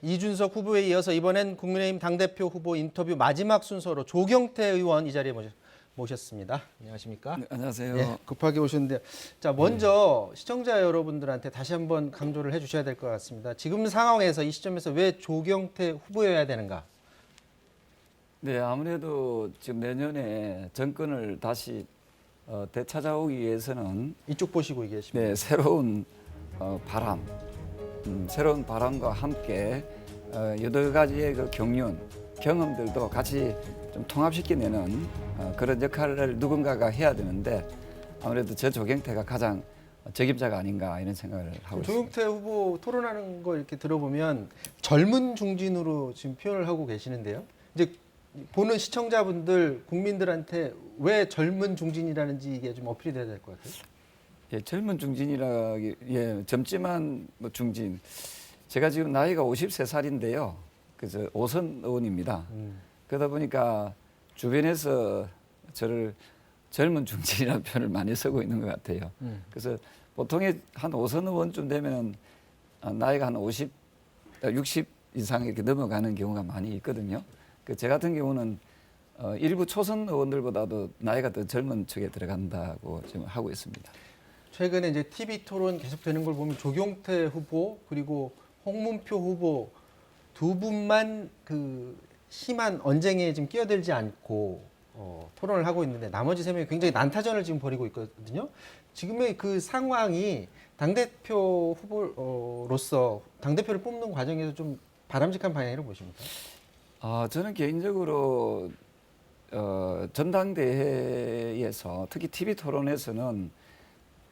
이준석 후보에 이어서 이번엔 국민의힘 당대표 후보 인터뷰 마지막 순서로 조경태 의원 이 자리에 모셨습니다. 안녕하십니까? 네, 안녕하세요. 예, 급하게 오셨는데, 자 먼저 시청자 여러분들한테 다시 한번 강조를 해주셔야 될 것 같습니다. 지금 상황에서 이 시점에서 왜 조경태 후보여야 되는가? 네, 아무래도 지금 내년에 정권을 다시 되찾아오기 위해서는 이쪽 보시고 얘기하십니다. 네, 새로운 바람, 새로운 바람과 함께 여러 가지의 그 경륜, 경험들도 같이 좀 통합시키는 그런 역할을 누군가가 해야 되는데 아무래도 저 조경태가 가장 적임자가 아닌가 이런 생각을 하고 있습니다. 조경태 후보 토론하는 거 이렇게 들어보면 젊은 중진으로 지금 표현을 하고 계시는데요. 이제 보는 시청자분들, 국민들한테 왜 젊은 중진이라는지 이게 좀 어필이 돼야 될 것 같아요. 예, 젊은 중진이라기, 예, 젊지만 뭐 중진. 제가 지금 나이가 53살인데요. 그래서 오선 의원입니다. 그러다 보니까 주변에서 저를 젊은 중진이라는 표현을 많이 쓰고 있는 것 같아요. 그래서 보통의 한 오선 의원쯤 되면 나이가 한 50, 60 이상 이렇게 넘어가는 경우가 많이 있거든요. 제 같은 경우는 일부 초선 의원들보다도 나이가 더 젊은 쪽에 들어간다고 지금 하고 있습니다. 최근에 이제 TV 토론 계속되는 걸 보면 조경태 후보 그리고 홍문표 후보 두 분만 그 심한 언쟁에 지금 끼어들지 않고 토론을 하고 있는데 나머지 세 명이 굉장히 난타전을 지금 벌이고 있거든요. 지금의 그 상황이 당대표 후보로서 당대표를 뽑는 과정에서 좀 바람직한 방향이라고 보십니까? 저는 개인적으로 전당대회에서 특히 TV 토론에서는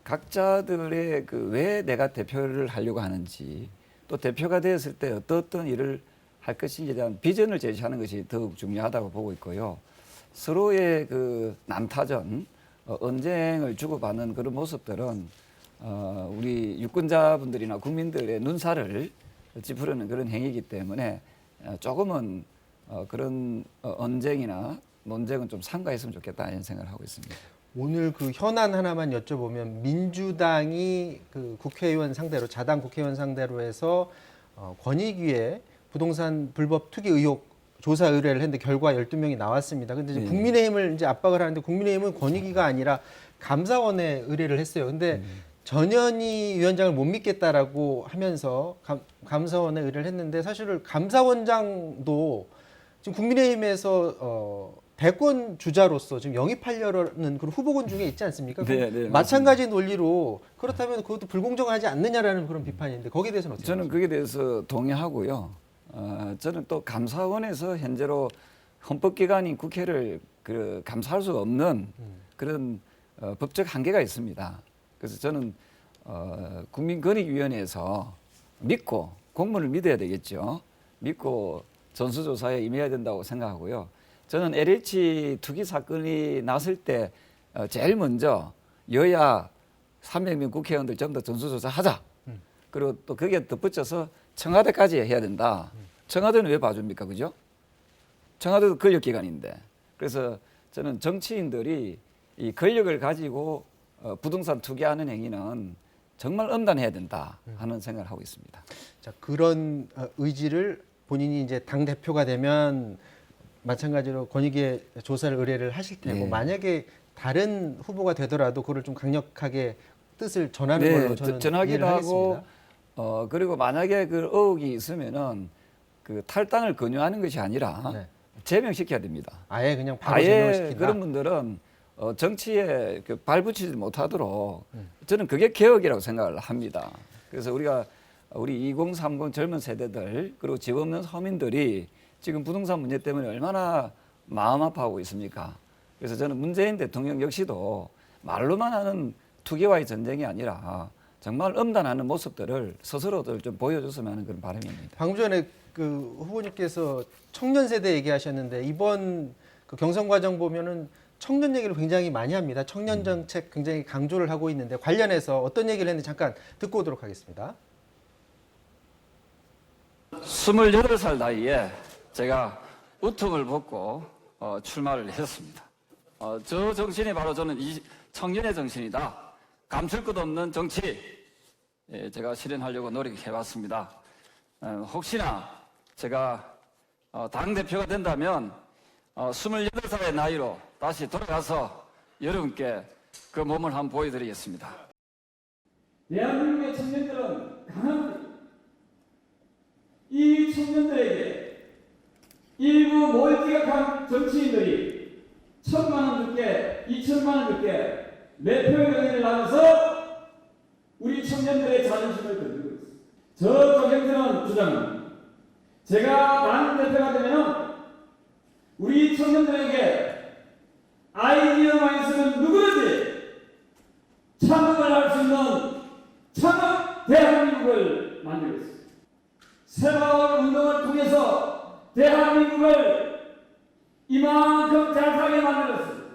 각자들의 그 왜 내가 대표를 하려고 하는지 또 대표가 되었을 때 어떤 일을 할 것인지에 대한 비전을 제시하는 것이 더욱 중요하다고 보고 있고요. 서로의 그 난타전, 언쟁을 주고받는 그런 모습들은 우리 유권자분들이나 국민들의 눈살을 찌푸르는 그런 행위이기 때문에 조금은 그런 언쟁이나 논쟁은 좀 삼가했으면 좋겠다 이런 생각을 하고 있습니다. 오늘 그 현안 하나만 여쭤보면 민주당이 그 국회의원 상대로 자당 국회의원 상대로 해서 권익위에 부동산 불법 투기 의혹 조사 의뢰를 했는데 결과 12명이 나왔습니다. 근데 이제 국민의힘을 이제 압박을 하는데 국민의힘은 권익위가 아니라 감사원에 의뢰를 했어요. 근데 전현희 위원장을 못 믿겠다라고 하면서 감사원에 의뢰를 했는데 사실은 감사원장도 지금 국민의힘에서 대권 주자로서 지금 영입하려는 그런 후보군 중에 있지 않습니까? 네, 네, 마찬가지 논리로 그렇다면 그것도 불공정하지 않느냐라는 그런 비판인데 거기에 대해서는 어떻게 저는 생각하십니까? 거기에 대해서 동의하고요. 저는 또 감사원에서 현재로 헌법기관인 국회를 그 감사할 수 없는 그런 법적 한계가 있습니다. 그래서 저는 국민권익위원회에서 믿고 공무원을 믿어야 되겠죠. 믿고 전수조사에 임해야 된다고 생각하고요. 저는 LH 투기 사건이 났을 때 제일 먼저 여야 300명 국회의원들 전부 다 전수조사하자. 그리고 또 거기에 덧붙여서 청와대까지 해야 된다. 청와대는 왜 봐줍니까? 그죠? 청와대도 권력기관인데. 그래서 저는 정치인들이 이 권력을 가지고 부동산 투기하는 행위는 정말 엄단해야 된다 하는 생각을 하고 있습니다. 자, 그런 의지를 본인이 이제 당 대표가 되면 마찬가지로 권익위에 조사를 의뢰를 하실 테고 네. 만약에 다른 후보가 되더라도 그걸 좀 강력하게 뜻을 전하는 네, 걸로 저는 전하기도 이해를 하고 하겠습니다. 그리고 만약에 그 의혹이 있으면은 그 탈당을 권유하는 것이 아니라 네. 제명시켜야 됩니다. 아예 그냥 바로 아예 제명시킨다. 그런 분들은 정치에 그 발붙이지 못하도록 저는 그게 개혁이라고 생각을 합니다. 그래서 우리 2030 젊은 세대들 그리고 집 없는 서민들이 지금 부동산 문제 때문에 얼마나 마음 아파하고 있습니까? 그래서 저는 문재인 대통령 역시도 말로만 하는 투기와의 전쟁이 아니라 정말 엄단하는 모습들을 스스로들 좀 보여줬으면 하는 그런 바람입니다. 방금 전에 그 후보님께서 청년 세대 얘기하셨는데 이번 그 경선 과정 보면은 청년 얘기를 굉장히 많이 합니다. 청년 정책 굉장히 강조를 하고 있는데 관련해서 어떤 얘기를 했는지 잠깐 듣고 오도록 하겠습니다. 28살 나이에 제가 우통을 벗고 출마를 했습니다. 저 정신이 바로 저는 이 청년의 정신이다. 감출 것 없는 정치 제가 실현하려고 노력해봤습니다. 혹시나 제가 당대표가 된다면 28살의 나이로 다시 돌아가서 여러분께 그 몸을 한번 보여드리겠습니다. 대한민국의 청년들은 강합니다. 이 청년들에게 일부 몰지각한 정치인들이 1,000만 원 줄게, 2,000만 원 줄게 매표의 명예를 나눠서 우리 청년들의 자존심을 건드리고 있습니다. 저 조경태는 주장합니다. 제가 당대표가 되면 우리 청년들에게 아이디어만 있으면 누구든지 창업을 할 수 있는 창업 대한민국을 만들겠습니다. 새마을 운동을 통해서 대한민국을 이만큼 잘 살게 만들었습니다.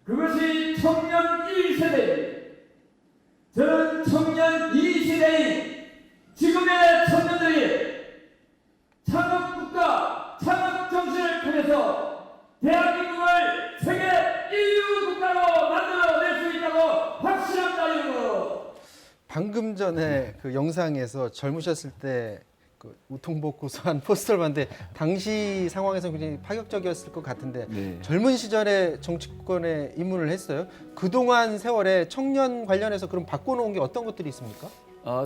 그것이 청년 1세대입니다. 저는 청년 2세대인 지금의 청년들이 창업국가, 창업정신을 통해서 대한민국을 세계 인류 국가로 만들어낼 수 있다고 확신합니다, 여러분. 방금 전에 그 영상에서 젊으셨을 때 그 우통복 고소한 포스터를 봤는데 당시 상황에서 굉장히 파격적이었을 것 같은데 네. 젊은 시절에 정치권에 입문을 했어요. 그동안 세월에 청년 관련해서 그럼 바꿔놓은 게 어떤 것들이 있습니까?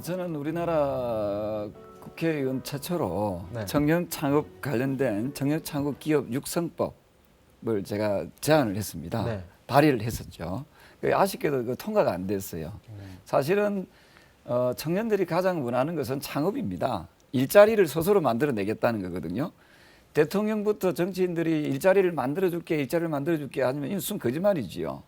저는 우리나라 국회의원 최초로 네. 청년 창업 관련된 청년 창업 기업 육성법을 제가 제안을 했습니다. 네. 발의를 했었죠. 아쉽게도 그 통과가 안 됐어요. 사실은 청년들이 가장 원하는 것은 창업입니다. 일자리를 스스로 만들어내겠다는 거거든요. 대통령부터 정치인들이 일자리를 만들어줄게 하면 이건 순 거짓말이지요.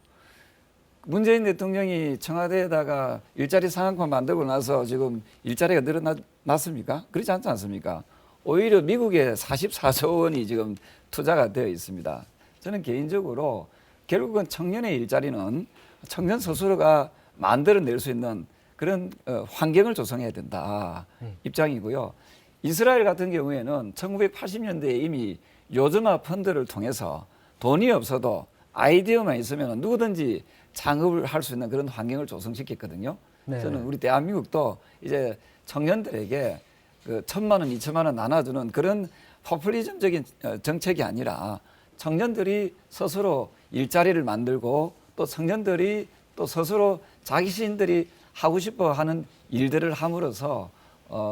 문재인 대통령이 청와대에다가 일자리 상황판 만들고 나서 지금 일자리가 늘어났습니까? 그렇지 않지 않습니까? 오히려 미국에 44조 원이 지금 투자가 되어 있습니다. 저는 개인적으로 결국은 청년의 일자리는 청년 스스로가 만들어낼 수 있는 그런 환경을 조성해야 된다 입장이고요. 이스라엘 같은 경우에는 1980년대에 이미 요즘화 펀드를 통해서 돈이 없어도 아이디어만 있으면 누구든지 창업을 할 수 있는 그런 환경을 조성시켰거든요. 네. 저는 우리 대한민국도 이제 청년들에게 그 1,000만 원, 2,000만 원 나눠주는 그런 포퓰리즘적인 정책이 아니라 청년들이 스스로 일자리를 만들고 또 청년들이 또 스스로 자기 자신들이 하고 싶어 하는 일들을 함으로써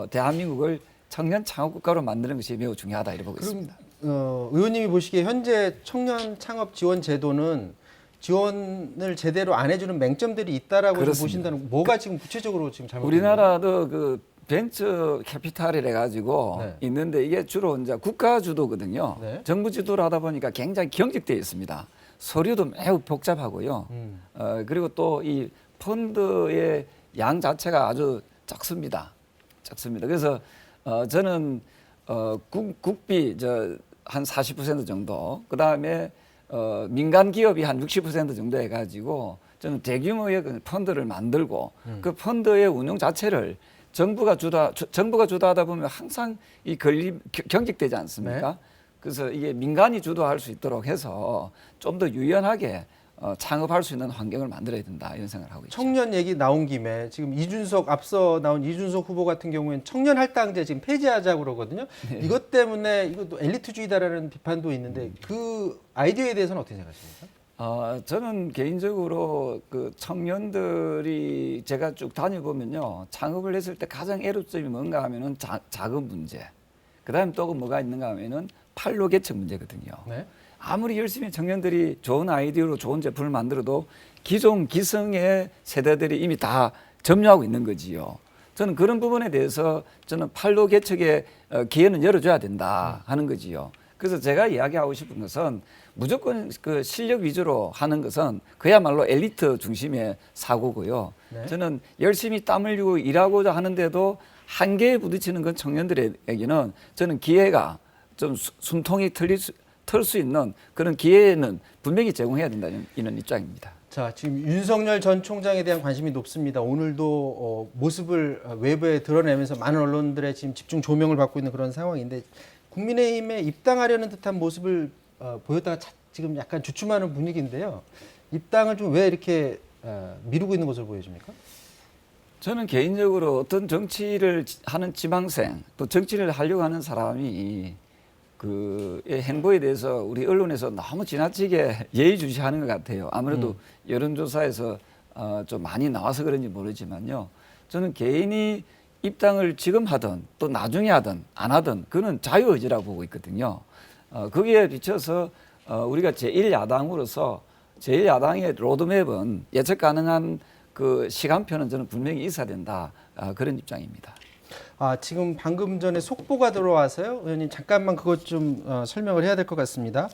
대한민국을 청년 창업 국가로 만드는 것이 매우 중요하다 이렇게 보고 있습니다. 의원님이 보시기에 현재 청년 창업 지원 제도는 지원을 제대로 안 해주는 맹점들이 있다라고 좀 그렇습니다. 보신다는 뭐가 지금 구체적으로 지금 잘못? 우리나라도 그 벤처 캐피탈이라 가지고 네. 있는데 이게 주로 이제 국가 주도거든요. 네. 정부 주도를 하다 보니까 굉장히 경직되어 있습니다. 서류도 매우 복잡하고요. 그리고 또 이 펀드의 양 자체가 아주 작습니다. 그래서 저는 국비 한 40% 정도, 그 다음에 민간 기업이 한 60% 정도 해가지고 저는 대규모의 그 펀드를 만들고 그 펀드의 운영 자체를 정부가 주도하다 보면 항상 이 경직되지 않습니까? 네. 그래서 이게 민간이 주도할 수 있도록 해서 좀 더 유연하게 창업할 수 있는 환경을 만들어야 된다 이런 생각을 하고 있죠. 청년 얘기 나온 김에 지금 앞서 나온 이준석 후보 같은 경우에는 청년 할당제 지금 폐지하자고 그러거든요. 네. 이것 때문에 이것도 엘리트주의다라는 비판도 있는데 그 아이디어에 대해서는 어떻게 생각하십니까? 저는 개인적으로 그 청년들이 제가 쭉 다녀보면요. 창업을 했을 때 가장 애로점이 뭔가 하면은 자금 문제. 그 다음에 또 뭐가 있는가 하면은 판로 개척 문제거든요. 네. 아무리 열심히 청년들이 좋은 아이디어로 좋은 제품을 만들어도 기존 기성의 세대들이 이미 다 점유하고 있는 거지요. 저는 그런 부분에 대해서 저는 판로 개척의 기회는 열어줘야 된다 하는 거지요. 그래서 제가 이야기하고 싶은 것은 무조건 그 실력 위주로 하는 것은 그야말로 엘리트 중심의 사고고요. 네. 저는 열심히 땀 흘리고 일하고자 하는데도 한계에 부딪히는 건 청년들에게는 저는 기회가 좀 숨통이 털 수 있는 그런 기회는 분명히 제공해야 된다는 이런 입장입니다. 자, 지금 윤석열 전 총장에 대한 관심이 높습니다. 오늘도 모습을 외부에 드러내면서 많은 언론들의 지금 집중 조명을 받고 있는 그런 상황인데 국민의힘에 입당하려는 듯한 모습을 보였다가 지금 약간 주춤하는 분위기인데요. 입당을 좀 왜 이렇게 미루고 있는 것으로 보여집니까? 저는 개인적으로 어떤 정치를 하는 지망생 또 정치를 하려고 하는 사람이 그의 행보에 대해서 우리 언론에서 너무 지나치게 예의주시하는 것 같아요. 아무래도 여론조사에서 좀 많이 나와서 그런지 모르지만요. 저는 개인이 입당을 지금 하든 또 나중에 하든 안 하든 그는 자유의지라고 보고 있거든요. 거기에 비춰서 우리가 제1야당으로서 제1야당의 로드맵은 예측 가능한 그 시간표는 저는 분명히 있어야 된다. 그런 입장입니다. 지금 방금 전에 속보가 들어와서요. 의원님 잠깐만 그것 좀 설명을 해야 될 것 같습니다.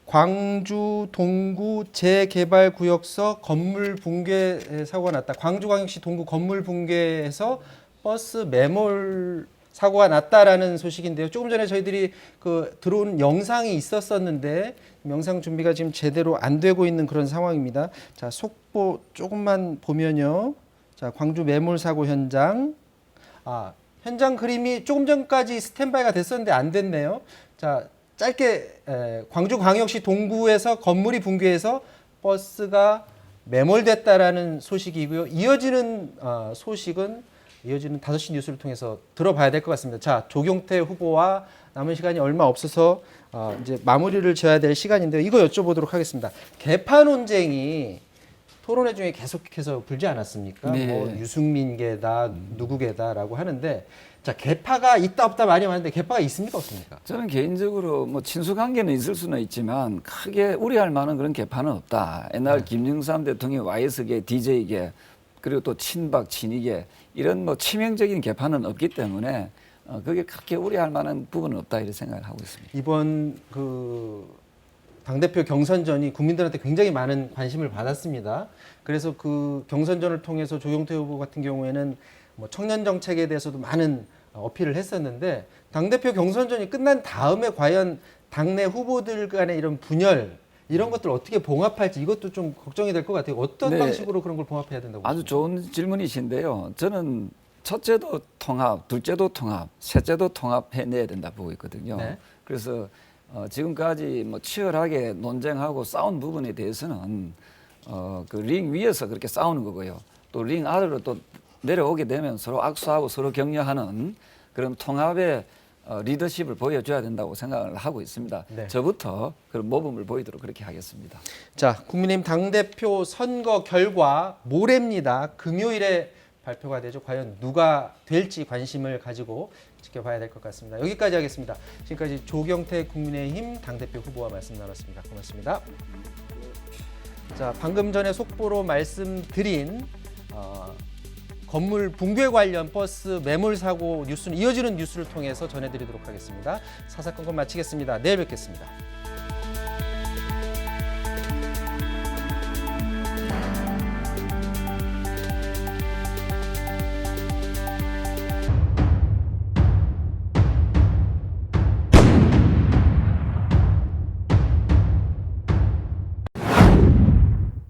광주 동구 재개발구역서 건물 붕괴 사고가 났다. 광주광역시 동구 건물 붕괴에서 버스 매몰 사고가 났다라는 소식인데요. 조금 전에 저희들이 그 들어온 영상이 있었었는데 영상 준비가 지금 제대로 안 되고 있는 그런 상황입니다. 자, 속보 조금만 보면요. 자, 광주 매몰 사고 현장. 현장 그림이 조금 전까지 스탠바이가 됐었는데 안 됐네요. 자, 짧게 광주광역시 동구에서 건물이 붕괴해서 버스가 매몰됐다라는 소식이고요. 이어지는 소식은 이어지는 5시 뉴스를 통해서 들어봐야 될 것 같습니다. 자, 조경태 후보와 남은 시간이 얼마 없어서 이제 마무리를 지어야 될 시간인데요. 이거 여쭤보도록 하겠습니다. 개파 논쟁이 토론회 중에 계속해서 불지 않았습니까? 네. 뭐 유승민계다, 누구계다라고 하는데 자, 개파가 있다 없다 많이 하는데 개파가 있습니까 없습니까? 저는 개인적으로 뭐 친수 관계는 있을 수는 있지만 크게 우려할 만한 그런 개파는 없다. 옛날 김영삼 대통령의 YS계, DJ계 그리고 또 친박, 친이계 이런 뭐 치명적인 개파는 없기 때문에 그게 크게 우려할 만한 부분은 없다 이렇게 생각을 하고 있습니다. 이번 그 당대표 경선전이 국민들한테 굉장히 많은 관심을 받았습니다. 그래서 그 경선전을 통해서 조경태 후보 같은 경우에는 뭐 청년 정책에 대해서도 많은 어필을 했었는데 당대표 경선전이 끝난 다음에 과연 당내 후보들 간의 이런 분열 이런 것들 어떻게 봉합할지 이것도 좀 걱정이 될 것 같아요. 어떤 네. 방식으로 그런 걸 봉합해야 된다고 아주 보십니까? 좋은 질문이신데요. 저는 첫째도 통합, 둘째도 통합, 셋째도 통합해내야 된다 보고 있거든요. 네. 그래서 지금까지 뭐 치열하게 논쟁하고 싸운 부분에 대해서는 그 링 위에서 그렇게 싸우는 거고요. 또 링 아래로 또 내려오게 되면 서로 악수하고 서로 격려하는 그런 통합의 리더십을 보여줘야 된다고 생각을 하고 있습니다. 네. 저부터 그런 모범을 보이도록 그렇게 하겠습니다. 자, 국민의힘 당대표 선거 결과 모레입니다. 금요일에 발표가 되죠. 과연 누가 될지 관심을 가지고 지켜봐야 될 것 같습니다. 여기까지 하겠습니다. 지금까지 조경태 국민의힘 당대표 후보와 말씀 나눴습니다. 고맙습니다. 자, 방금 전에 속보로 말씀드린 건물 붕괴 관련 버스 매몰 사고 뉴스는 이어지는 뉴스를 통해서 전해드리도록 하겠습니다. 사사건건 마치겠습니다. 내일 뵙겠습니다.